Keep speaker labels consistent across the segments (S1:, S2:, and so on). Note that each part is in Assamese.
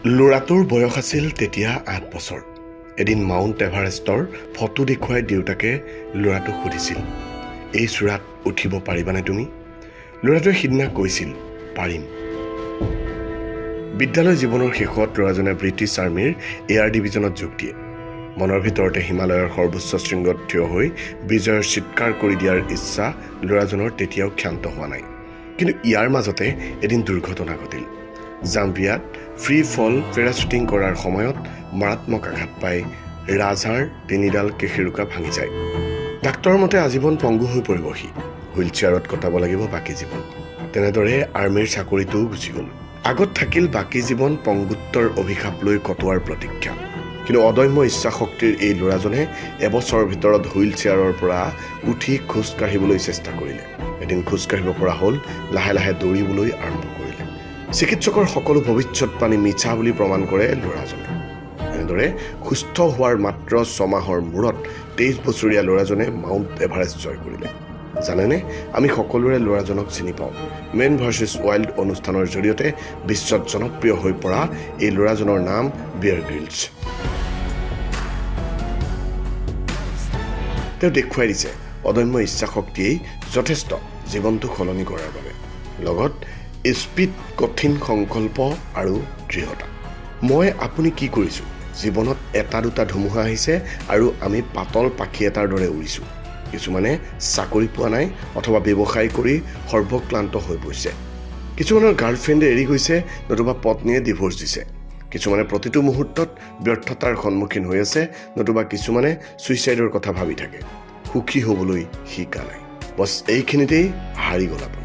S1: ল'ৰাটোৰ বয়স আছিল তেতিয়া ৮ বছৰ। এদিন মাউণ্ট এভাৰেষ্টৰ ফটো দেখুৱাই দেউতাকে ল'ৰাটোক সুধিছিল, এই চূড়াত উঠিব পাৰিবানে তুমি? ল'ৰাটোৱে সিদিনা কৈছিল, পাৰিম। বিদ্যালয় জীৱনৰ শেষত ল'ৰাজনে ব্ৰিটিছ আৰ্মীৰ এয়াৰ ডিভিজনত যোগ দিয়ে। মনৰ ভিতৰতে হিমালয়ৰ সৰ্বোচ্চ শৃংগত থিয় হৈ বিজয়ৰ চিৎকাৰ কৰি দিয়াৰ ইচ্ছা ল'ৰাজনৰ তেতিয়াও ক্ষান্ত হোৱা নাই। কিন্তু ইয়াৰ মাজতে এদিন দুৰ্ঘটনা ঘটিল। জাম্বিয়াত ফ্ৰী ফল পেৰাশ্বুটিং কৰাৰ সময়ত মাৰাত্মক আঘাত পাই ৰাজহাড় ৩ডাল কেশিৰোকা ভাঙি যায়। ডাক্তৰৰ মতে আজীৱন পংগু হৈ পৰিব সি, হুইল চেয়াৰত কটাব লাগিব বাকী জীৱন। তেনেদৰে আৰ্মীৰ চাকৰিটোও গুচি গ'ল। আগত থাকিল বাকী জীৱন পংগুত্বৰ অভিশাপ লৈ কটোৱাৰ প্ৰতীক্ষা। কিন্তু অদম্য ইচ্ছাশক্তিৰ এই ল'ৰাজনে এবছৰৰ ভিতৰত হুইল চেয়াৰৰ পৰা উঠি খোজ কাঢ়িবলৈ চেষ্টা কৰিলে। এদিন খোজ কাঢ়িব পৰা হ'ল, লাহে লাহে দৌৰিবলৈ আৰম্ভ কৰিলে। চিকিৎসকৰ সকলো ভৱিষ্যৎবাণী মিছা বুলি প্ৰমাণ কৰে ল'ৰাজনে। এনেদৰে সুস্থ হোৱাৰ মাত্ৰ ৬ মাহৰ মূৰত ২৩ বছৰীয়া ল'ৰাজনে মাউণ্ট এভাৰেষ্ট জয় কৰিলে। জানেনে, আমি সকলোৰে ল'ৰাজনক চিনি পাওঁ। মেন ভাৰ্চেছ ৱাইল্ড অনুষ্ঠানৰ জৰিয়তে বিশ্বত জনপ্ৰিয় হৈ পৰা এই ল'ৰাজনৰ নাম বিয়াৰ গ্ৰিলছ। তেওঁ দেখুৱাই দিছে অদম্য ইচ্ছাশক্তিয়েই যথেষ্ট জীৱনটো সলনি কৰাৰ বাবে, লগত স্পীড, কঠিন সংকল্প আৰু দৃঢ়তা। মই আপুনি কি কৰিছোঁ? জীৱনত এটা দুটা ধুমুহা আহিছে আৰু আমি পাতল পাখি এটাৰ দৰে উৰিছোঁ। কিছুমানে চাকৰি পোৱা নাই অথবা ব্যৱসায় কৰি সৰ্বক্লান্ত হৈ পৰিছে। কিছুমানৰ গাৰ্লফ্ৰেণ্ডে এৰি গৈছে, নতুবা পত্নীয়ে ডিভোৰ্চ দিছে। কিছুমানে প্ৰতিটো মুহূৰ্তত ব্যৰ্থতাৰ সন্মুখীন হৈ আছে, নতুবা কিছুমানে ছুইচাইডৰ কথা ভাবি থাকে। সুখী হ'বলৈ শিকা নাই, বছ এইখিনিতেই হাৰি গ'ল আপুনি।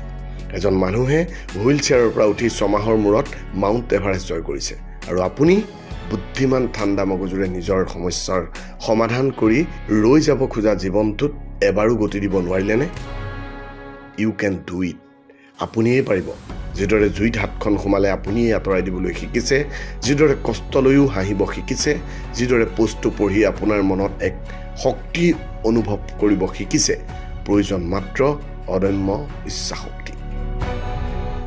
S1: এজন মানুহে হুইল চেয়াৰৰ পৰা উঠি ৬ মাহৰ মূৰত মাউণ্ট এভাৰেষ্ট জয় কৰিছে, আৰু আপুনি বুদ্ধিমান ঠাণ্ডা মগজুৰে নিজৰ সমস্যাৰ সমাধান কৰি ৰৈ যাব খোজা জীৱনটোত এবাৰো গতি দিব নোৱাৰিলেনে? You can do it. আপুনিয়েই পাৰিব। যিদৰে জুইত হাতখন সোমালে আপুনিয়েই আঁতৰাই দিবলৈ শিকিছে, যিদৰে কষ্ট লৈও হাঁহিব শিকিছে, যিদৰে পোষ্টটো পঢ়ি আপোনাৰ মনত এক শক্তি অনুভৱ কৰিব শিকিছে, প্ৰয়োজন মাত্ৰ অদম্য ইচ্ছাশক্তি।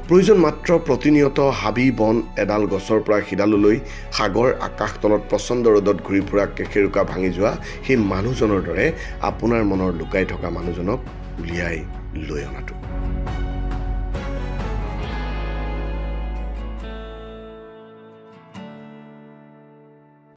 S1: প্ৰয়োজন মাত্ৰ প্ৰতিনিয়ত হাবি বন, এডাল গছৰ পৰা সিডাললৈ, সাগৰ আকাশ তলত প্ৰচণ্ড ৰ'দত ঘূৰি ফুৰা কেশিৰোকা ভাঙি যোৱা সেই মানুহজনৰ দৰে আপোনাৰ মনৰ লুকাই থকা মানুহজনক উলিয়াই লৈ অনাটো।